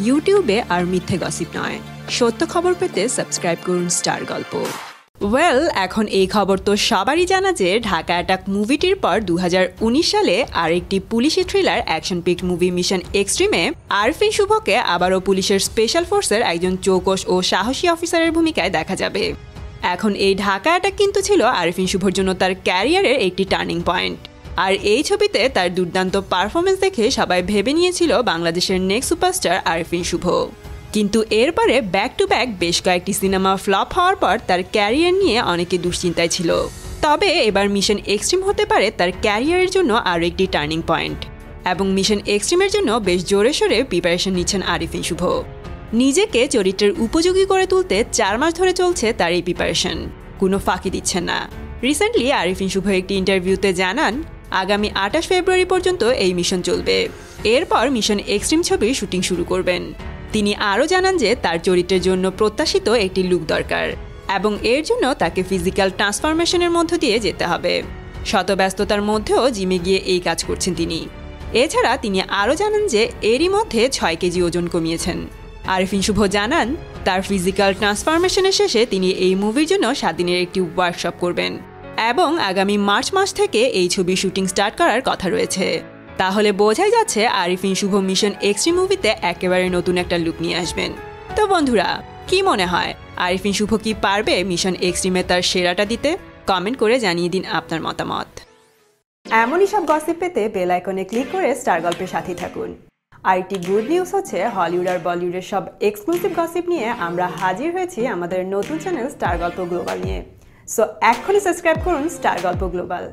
ইউটিউবে আর মিথ্যে গসিপ নয়, সত্য খবর পেতে সাবস্ক্রাইব করুন স্টার গল্প। ওয়েল, এখন এই খবর তো সবারই জানা যে ঢাকা অ্যাটাক মুভিটির পর 2019 সালে আরেকটি পুলিশি thriller action packed movie mission এক্সট্রিমে আরফিন শুভকে আবারও পুলিশের স্পেশাল ফোর্সের একজন চৌকস ও সাহসী অফিসারের ভূমিকায় দেখা যাবে। এখন এই ঢাকা অ্যাটাক কিন্তু ছিল আরফিন শুভর জন্য তার ক্যারিয়ারের একটি টার্নিং পয়েন্ট। আর এই ছবিতে তার দুর্দান্ত পারফরমেন্স দেখে সবাই ভেবে নিয়েছিল বাংলাদেশের নেক্সট সুপারস্টার আরফিন শুভ। কিন্তু এরপরে ব্যাক টু ব্যাক বেশ কয়েকটি সিনেমা ফ্লপ হওয়ার পর তার ক্যারিয়ার নিয়ে অনেকে দুশ্চিন্তায় ছিল। তবে এবার মিশন এক্সট্রিম হতে পারে তার ক্যারিয়ারের জন্য আরও একটি টার্নিং পয়েন্ট, এবং মিশন এক্সট্রিমের জন্য বেশ জোরে সোরে প্রিপারেশন নিচ্ছেন আরফিন শুভ। নিজেকে চরিত্রের উপযোগী করে তুলতে 4 মাস ধরে চলছে তার এই প্রিপারেশন, কোনো ফাঁকি দিচ্ছেন না। রিসেন্টলি আরফিন শুভ একটি ইন্টারভিউতে জানান আগামী 28 ফেব্রুয়ারি পর্যন্ত এই মিশন চলবে, এরপর মিশন এক্সট্রিম ছবির শুটিং শুরু করবেন। তিনি আরও জানান যে তার চরিত্রের জন্য প্রত্যাশিত একটি লুক দরকার, এবং এর জন্য তাকে ফিজিক্যাল ট্রান্সফরমেশনের মধ্য দিয়ে যেতে হবে। শত ব্যস্ততার মধ্যেও জিমে গিয়ে এই কাজ করছেন তিনি। এছাড়া তিনি আরও জানান যে এরই মধ্যে 6 কেজি ওজন কমিয়েছেন। আরফিন শুভ জানান তার ফিজিক্যাল ট্রান্সফরমেশনের শেষে তিনি এই মুভির জন্য 7 দিনের একটি ওয়ার্কশপ করবেন, এবং আগামী মার্চ মাস থেকে এই ছবির শুটিং স্টার্ট করার কথা রয়েছে। তাহলে বোঝাই যাচ্ছে আরফিন শুভ মিশন এক্সট্রিম মুভিতে একেবারে নতুন একটা লুক নিয়ে আসবেন। তো বন্ধুরা, কি মনে হয় আরফিন শুভ কি পারবে মিশন এক্সট্রিমে তার সেরাটা দিতে? কমেন্ট করে জানিয়ে দিন আপনার মতামত। এমনই সব গসিপ পেতে বেল আইকনে ক্লিক করে স্টার গল্পের সাথে থাকুন। আর একটি গুড নিউজ হচ্ছে, হলিউড আর বলিউডের সব এক্সক্লুসিভ গসিপ নিয়ে আমরা হাজির হয়েছি আমাদের নতুন চ্যানেল স্টার গল্প গ্লোবাল নিয়ে। সো এখনই সাবস্ক্রাইব করুন স্টার গল্প গ্লোবাল।